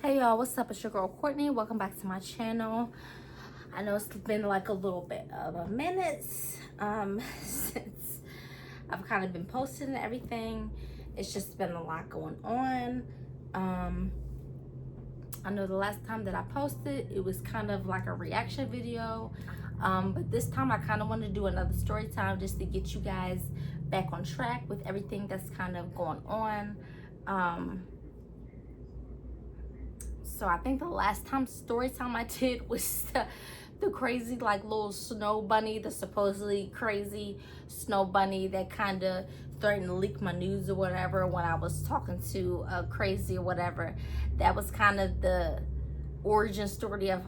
Hey y'all, what's up? It's your girl Courtney. Welcome back to my channel. I know it's been like a little bit of a minute since I've kind of been posting and everything. It's just been a lot going on. I know the last time that I posted, it was kind of like a reaction video. But this time I kind of wanted to do another story time just to get you guys back on track with everything that's kind of going on. So I think the last time story time I did was the crazy like little snow bunny, the supposedly crazy snow bunny that kind of threatened to leak my news or whatever when I was talking to Crazy or whatever. That was kind of the origin story of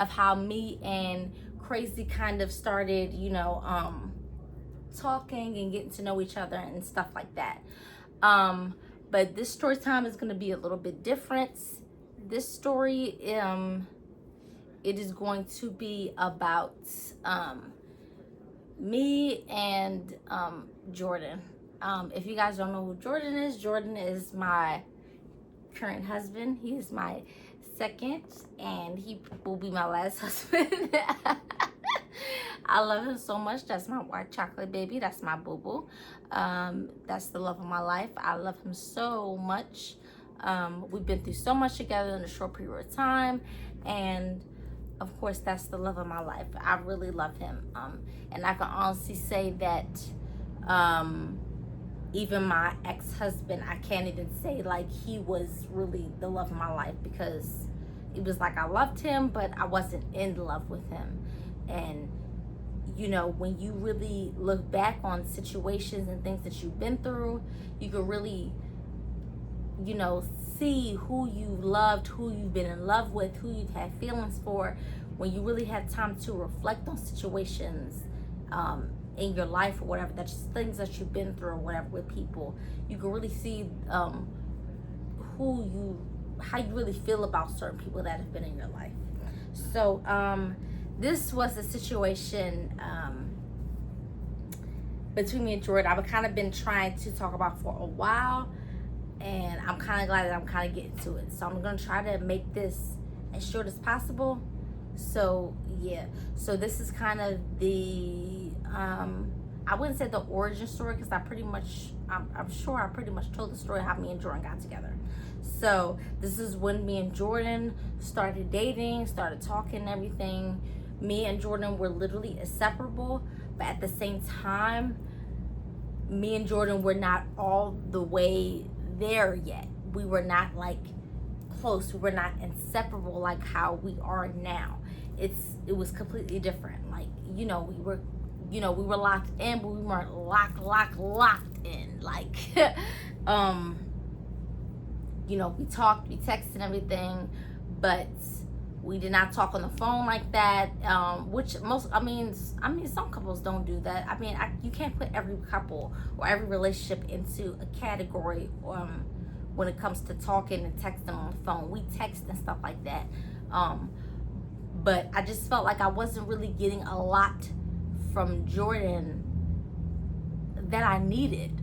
how me and Crazy kind of started, talking and getting to know each other and stuff like that. But this story time is going to be a little bit different. This story, it is going to be about me and Jordan. If you guys don't know who Jordan is my current husband. He is my second, and he will be my last husband. I love him so much. That's my white chocolate baby. That's my boo-boo. That's the love of my life. I love him so much. We've been through so much together in a short period of time, and of course that's the love of my life. I really love him, and I can honestly say that even my ex-husband, I can't even say like he was really the love of my life, because it was like I loved him but I wasn't in love with him. And when you really look back on situations and things that you've been through, you can really, see who you loved, who you've been in love with, who you've had feelings for. When you really have time to reflect on situations in your life or whatever, that's just things that you've been through or whatever with people, you can really see how you really feel about certain people that have been in your life. So this was a situation between me and Jordan I've kind of been trying to talk about for a while, and I'm kind of glad that I'm kind of getting to it. So I'm going to try to make this as short as possible. So yeah, so this is kind of the I wouldn't say the origin story, because I'm sure I pretty much told the story how me and Jordan got together. So this is when me and Jordan started dating, started talking and everything. Me and Jordan were literally inseparable, but at the same time, me and Jordan were not all the way there yet. We were not like close. We were not inseparable like how we are now. It was completely different. Like, we were locked in, but we weren't locked in. Like, we talked, we texted and everything, but we did not talk on the phone like that. Which some couples don't do that. You can't put every couple or every relationship into a category when it comes to talking and texting on the phone. We text and stuff like that. But I just felt like I wasn't really getting a lot from Jordan that I needed.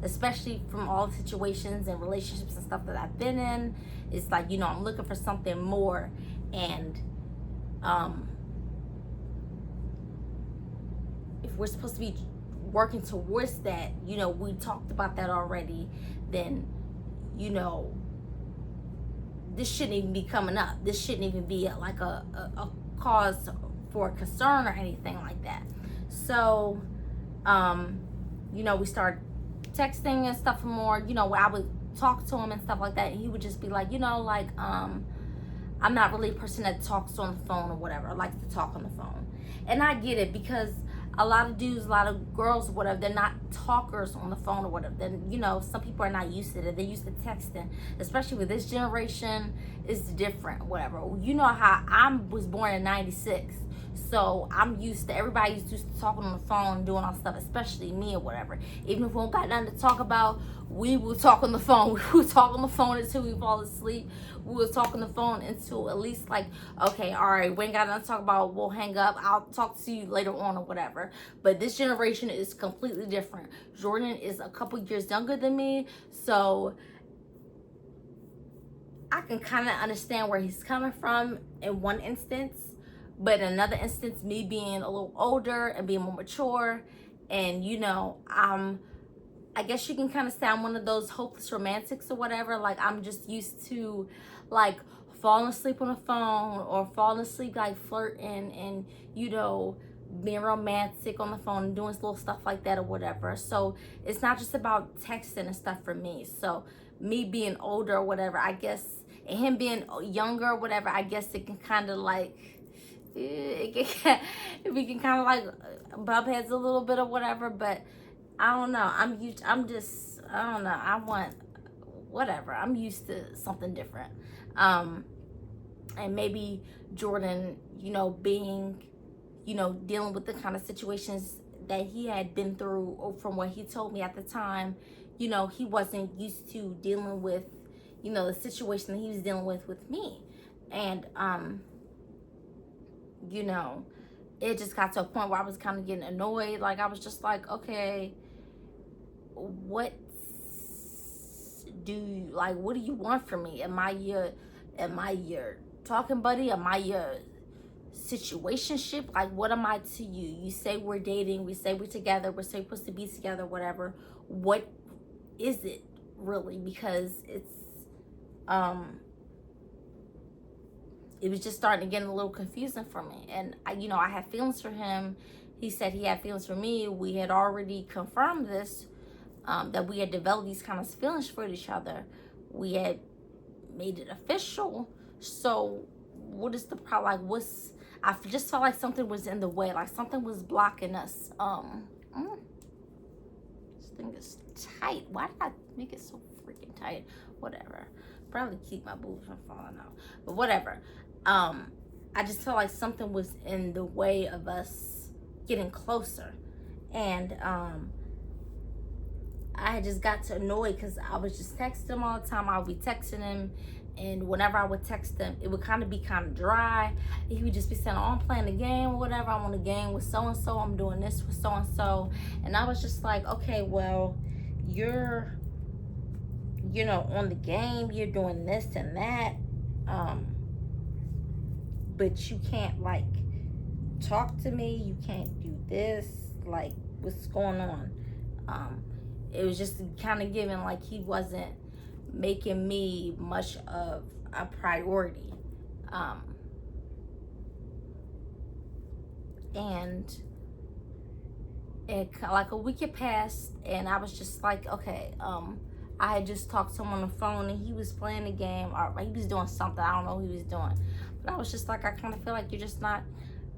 Especially from all the situations and relationships and stuff that I've been in. It's like, I'm looking for something more. And if we're supposed to be working towards that, we talked about that already, then, this shouldn't even be coming up. This shouldn't even be like a cause for concern or anything like that. So, we started texting and stuff more, where I would talk to him and stuff like that, and he would just be like, I'm not really a person that talks on the phone or whatever. I like to talk on the phone. And I get it, because a lot of dudes, a lot of girls, whatever, they're not talkers on the phone or whatever. Then, some people are not used to it. They're used to texting. Especially with this generation, it's different, whatever. You know how I was born in 96. So I'm used to, everybody's used to talking on the phone, doing all stuff, especially me or whatever. Even if we don't got nothing to talk about, we will talk on the phone. We will talk on the phone until we fall asleep. We will talk on the phone until at least like, okay, all right, we ain't got nothing to talk about. We'll hang up. I'll talk to you later on or whatever. But this generation is completely different. Jordan is a couple years younger than me. So I can kind of understand where he's coming from in one instance, but in another instance, me being a little older and being more mature, and I guess you can kind of say I'm one of those hopeless romantics or whatever. Like, I'm just used to, like, falling asleep on the phone or falling asleep, like, flirting and, being romantic on the phone and doing little stuff like that or whatever. So it's not just about texting and stuff for me. So me being older or whatever, I guess, and him being younger or whatever, I guess it can kind of, like, we can kind of, like, bump heads a little bit or whatever. But I don't know. I don't know. I want whatever. I'm used to something different. And maybe Jordan, being, dealing with the kind of situations that he had been through, or from what he told me at the time, he wasn't used to dealing with, the situation that he was dealing with me. And, it just got to a point where I was kind of getting annoyed. Like, I was just like, okay, what do you want from me? Am I your talking buddy? Am I your situationship? Like, what am I to you? You say we're dating, we say we're together, we're supposed to be together, whatever. What is it really? Because it was just starting to get a little confusing for me. And I had feelings for him. He said he had feelings for me. We had already confirmed this, that we had developed these kind of feelings for each other. We had made it official. So what is the problem? Like, I just felt like something was in the way, like something was blocking us. This thing is tight. Why did I make it so freaking tight? Whatever. Probably keep my boobs from falling out. But whatever. I just felt like something was in the way of us getting closer. And I just got to annoyed because I was just texting him all the time. I would be texting him, and whenever I would text him, it would kind of be kind of dry. He would just be saying, oh, I'm playing a game or whatever. I'm on a game with so-and-so. I'm doing this with so-and-so. And I was just like, okay, well, you're, on the game. You're doing this and that. But you can't, like, talk to me. You can't do this. Like, what's going on? It was just kind of giving like he wasn't making me much of a priority. And like a week had passed, and I was just like, okay, I had just talked to him on the phone, and he was playing the game, or he was doing something. I don't know what he was doing. But I was just like, I kind of feel like you're just not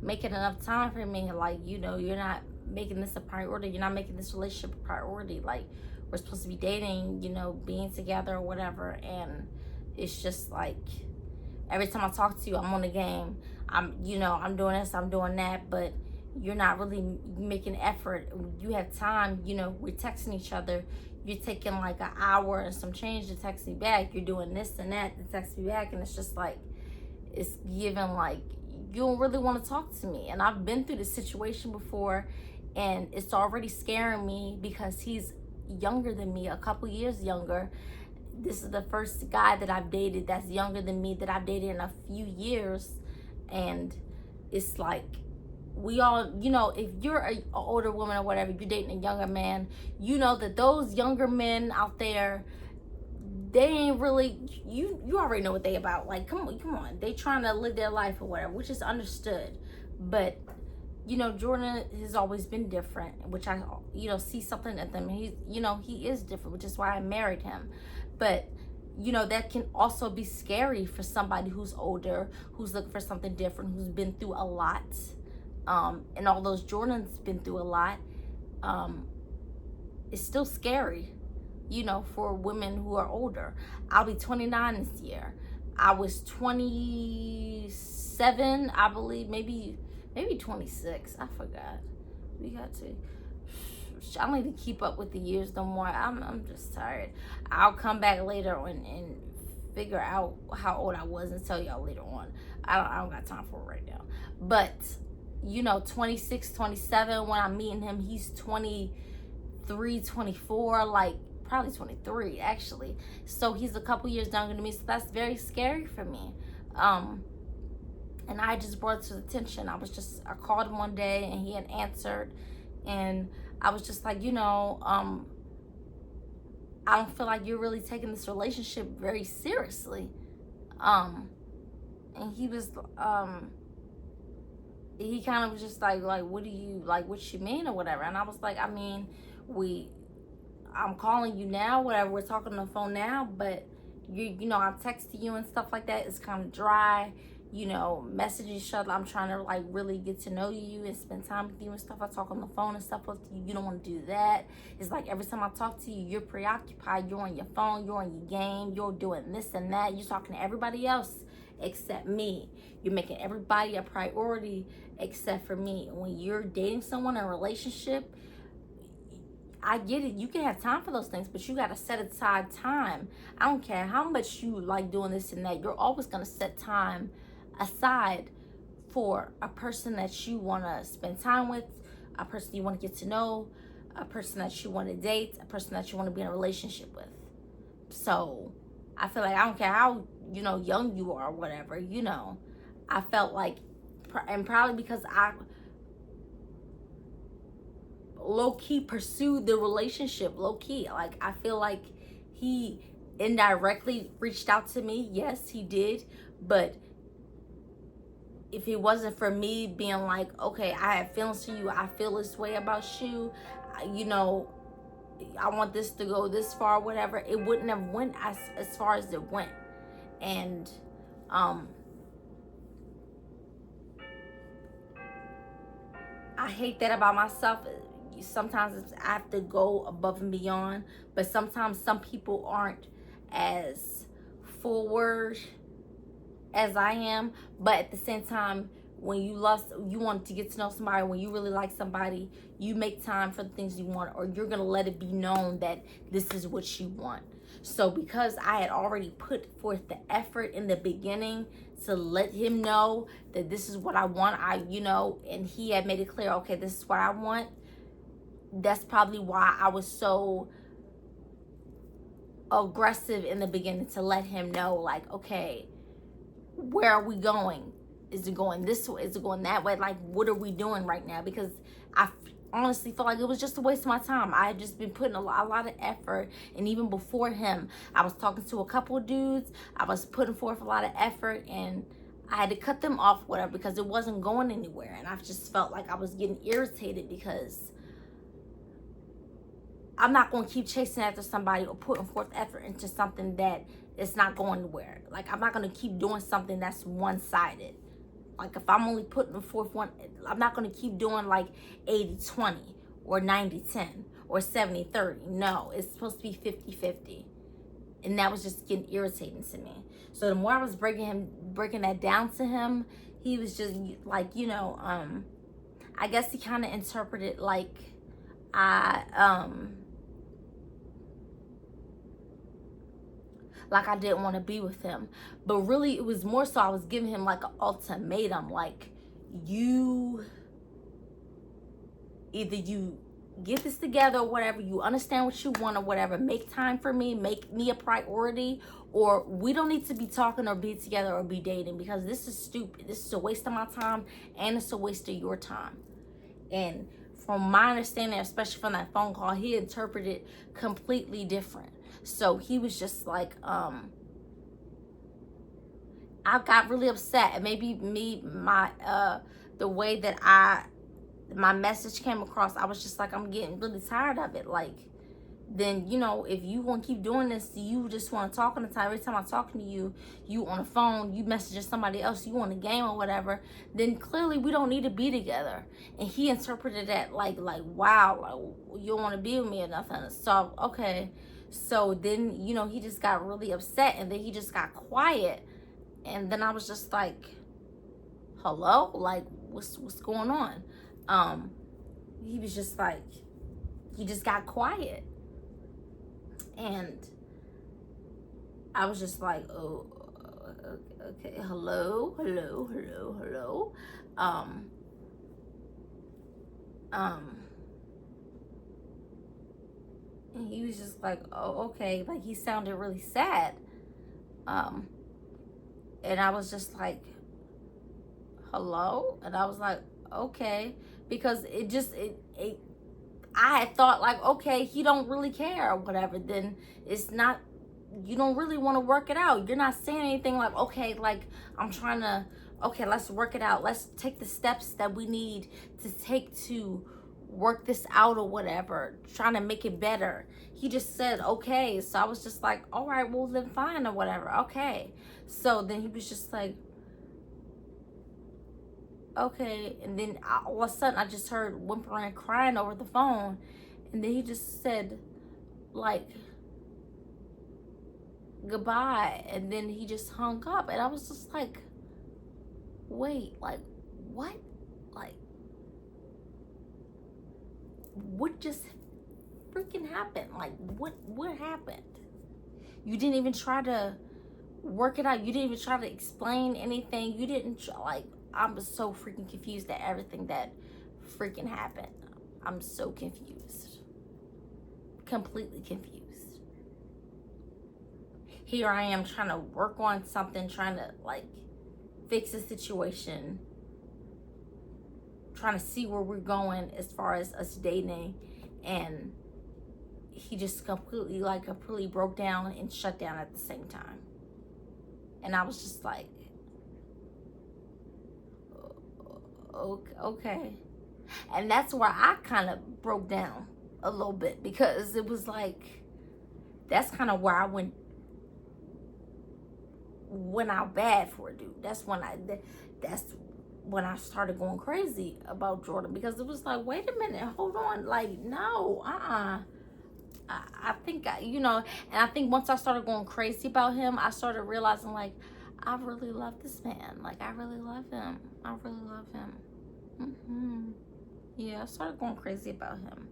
making enough time for me. Like, you're not making this a priority. You're not making this relationship a priority. Like, we're supposed to be dating, being together or whatever. And it's just like, every time I talk to you, I'm on the game. I'm doing this, I'm doing that, but you're not really making effort. You have time, we're texting each other. You're taking like an hour and some change to text me back. You're doing this and that to text me back. And it's just like, it's given like, you don't really want to talk to me. And I've been through this situation before, and it's already scaring me because he's younger than me, a couple years younger. This is the first guy that I've dated that's younger than me, that I've dated in a few years. And it's like, we all, if you're an older woman or whatever, you're dating a younger man, that those younger men out there, they ain't really, you already know what they about. Like, come on. They trying to live their life or whatever, which is understood. But, Jordan has always been different, which I, see something at them. He is different, which is why I married him. But, that can also be scary for somebody who's older, who's looking for something different, who's been through a lot. And although Jordan's been through a lot, it's still scary, for women who are older. I'll be 29 this year. I was 27, I believe, maybe 26. I forgot. We got to, I don't need to keep up with the years no more. I'm just tired. I'll come back later and figure out how old I was and tell y'all later on. I don't got time for it right now. But 26, 27, when I'm meeting him, he's 23, 24, like probably 23 actually. So he's a couple years younger than me, so that's very scary for me. And I just brought it to the attention. I called him one day and he had answered, and I was just like, I don't feel like you're really taking this relationship very seriously. And he was, he kind of was just like, what do you, like, what you mean or whatever? And I was like, I mean, I'm calling you now, whatever, we're talking on the phone now, but I'm texting you and stuff like that. It's kind of dry, messaging each other. I'm trying to like really get to know you and spend time with you and stuff. I talk on the phone and stuff with you. You don't want to do that. It's like every time I talk to you, you're preoccupied. You're on your phone. You're on your game. You're doing this and that. You're talking to everybody else except me. You're making everybody a priority except for me. When you're dating someone in a relationship, I get it. You can have time for those things, but you got to set aside time. I don't care how much you like doing this and that. You're always going to set time aside for a person that you want to spend time with, a person you want to get to know, a person that you want to date, a person that you want to be in a relationship with. So I feel like I don't care how, young you are or whatever, I felt like, and probably because I low-key pursued the relationship, low-key. Like, I feel like he indirectly reached out to me. Yes, he did. But if it wasn't for me being like, okay, I have feelings for you, I feel this way about you, I want this to go this far, whatever, it wouldn't have went as far as it went. And I hate that about myself. Sometimes I have to go above and beyond, but sometimes some people aren't as forward as I am. But at the same time, when you want to get to know somebody, when you really like somebody, you make time for the things you want, or you're gonna let it be known that this is what you want. So because I had already put forth the effort in the beginning to let him know that this is what I want, and he had made it clear, okay, this is what I want. That's probably why I was so aggressive in the beginning, to let him know, like, okay, where are we going? Is it going this way? Is it going that way? Like, what are we doing right now? Because I honestly felt like it was just a waste of my time. I had just been putting a lot of effort. And even before him, I was talking to a couple of dudes. I was putting forth a lot of effort, and I had to cut them off, whatever, because it wasn't going anywhere. And I just felt like I was getting irritated, because I'm not going to keep chasing after somebody or putting forth effort into something that is not going anywhere. Like, I'm not going to keep doing something that's one-sided. Like, if I'm only putting forth one, I'm not going to keep doing like 80-20 or 90-10 or 70-30. No, it's supposed to be 50-50. And that was just getting irritating to me. So the more I was breaking that down to him, he was just like, I guess he kind of interpreted like I didn't want to be with him. But really, it was more so I was giving him like an ultimatum. Like, either you get this together or whatever, you understand what you want or whatever, make time for me, make me a priority, or we don't need to be talking or be together or be dating, because this is stupid. This is a waste of my time, and it's a waste of your time. And from my understanding, especially from that phone call, he interpreted completely different. So he was just like, I got really upset. And maybe the way that my message came across, I was just like, I'm getting really tired of it. Like, then, if you want to keep doing this, you just want to talk on the time. Every time I'm talking to you, you on the phone, you messaging somebody else, you on the game or whatever, then clearly we don't need to be together. And he interpreted that like wow, like, you don't want to be with me or nothing. So, okay. So then, he just got really upset, and then he just got quiet. And then I was just like, hello? Like, what's going on? He was just like, he just got quiet. And I was just like, oh, okay, hello. he was just like, oh, okay. Like, he sounded really sad. And I was just like, hello? And I was like, okay. Because I had thought like, okay, he don't really care or whatever. Then it's not, you don't really want to work it out. You're not saying anything like, okay, like, I'm trying to, okay, let's work it out. Let's take the steps that we need to take to work this out or whatever, trying to make it better. He just said, okay. So I was just like, all right, well, then fine or whatever. Okay. So then he was just like, okay. And then all of a sudden I just heard whimpering and crying over the phone. And then he just said, like, goodbye. And then he just hung up. And I was just like, wait, like, what? Like, what just freaking happened? Like, what happened? You didn't even try to work it out. You didn't even try to explain anything. You didn't like, I'm so freaking confused at everything that freaking happened. I'm so confused. Completely confused. Here I am trying to work on something, trying to like fix a situation, trying to see where we're going as far as us dating, and he just completely broke down and shut down at the same time. And I was just like, okay. And that's where I kind of broke down a little bit, because it was like, that's kind of where I went out bad for a dude. That's when I started going crazy about Jordan, because it was like, wait a minute, hold on, like, no, I think, and I think once I started going crazy about him, I started realizing, like, I really love this man. Like, I really love him. I really love him. Yeah, I started going crazy about him.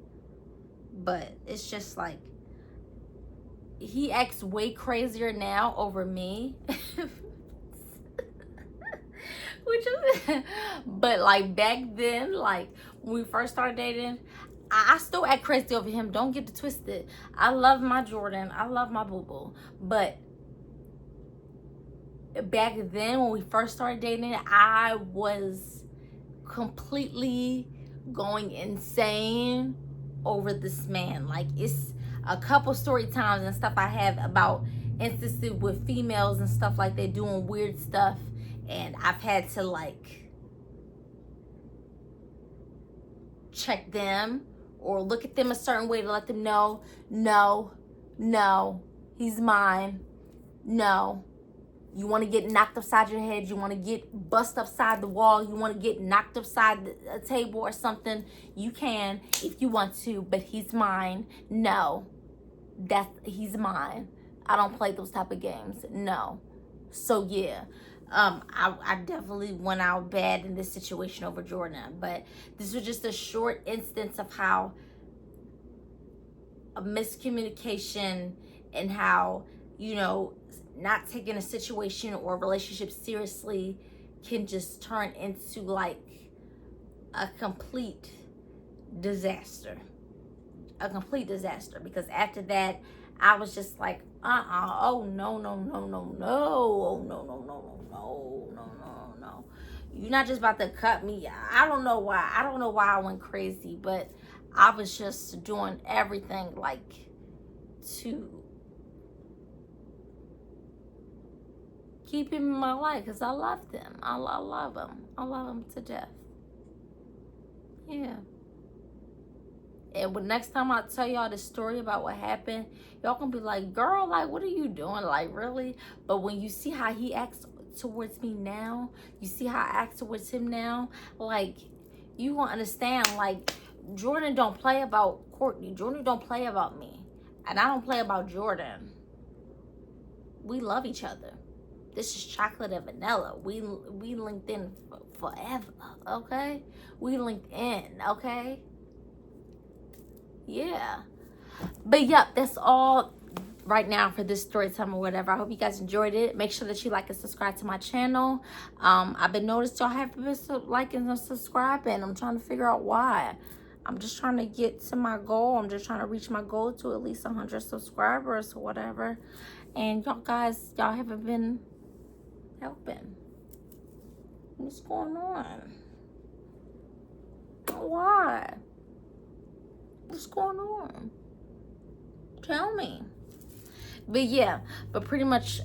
But it's just like, he acts way crazier now over me. But like back then, like when we first started dating, I still act crazy over him. Don't get it twisted. I love my Jordan. I love my boo-boo. But back then, when we first started dating, I was completely going insane over this man. Like, it's a couple story times and stuff I have about instances with females and stuff like that doing weird stuff. And I've had to like check them or look at them a certain way to let them know, no, he's mine. No. You want to get knocked upside your head, you want to get bust upside the wall, you want to get knocked upside a table or something, you can if you want to, but he's mine. No. He's mine. I don't play those type of games. No. So yeah. I definitely went out bad in this situation over Jordan, but this was just a short instance of how a miscommunication and how, not taking a situation or a relationship seriously can just turn into like a complete disaster. Because after that, I was just like, oh no. Oh no. You're not just about to cut me. I don't know why I went crazy, but I was just doing everything like to keep him in my life, because I loved him. I love him. I love him to death. Yeah. And when next time I tell y'all the story about what happened, y'all gonna be like, girl, like, what are you doing? Like, really? But when you see how he acts towards me now, you see how I act towards him now, like, you won't understand. Like, Jordan don't play about Courtney. Jordan don't play about me. And I don't play about Jordan. We love each other. This is chocolate and vanilla. We linked in forever, okay? We linked in, okay? Yeah. But yep, that's all right now for this story time or whatever. I hope you guys enjoyed it. Make sure that you like and subscribe to my channel. I've been noticed y'all haven't been liking and subscribing. I'm trying to figure out why. I'm just trying to get to my goal. I'm just trying to reach my goal to at least 100 subscribers or whatever. And y'all guys, y'all haven't been helping. What's going on? Why? What's going on? Tell me. But yeah, but pretty much,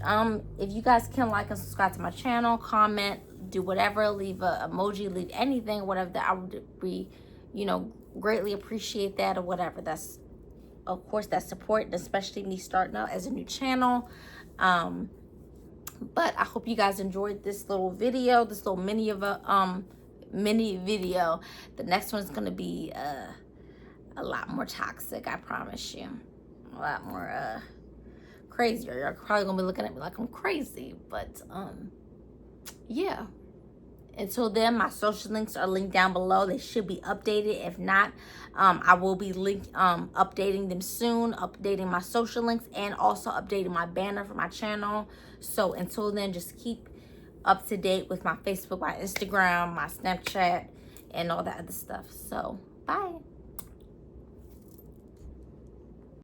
if you guys can like and subscribe to my channel, comment, do whatever, leave a emoji, leave anything, whatever, that I would be, you know, greatly appreciate that, or whatever. That's, of course, that's support, especially me starting out as a new channel. But I hope you guys enjoyed this little video, this little mini video. The next one's gonna be a lot more toxic, I promise you. A lot more crazier. You're probably gonna be looking at me like I'm crazy, but yeah. Until then, my social links are linked down below. They should be updated. If not, I will be updating them soon, updating my social links, and also updating my banner for my channel. So until then, just keep up to date with my Facebook, my Instagram, my Snapchat, and all that other stuff. So bye.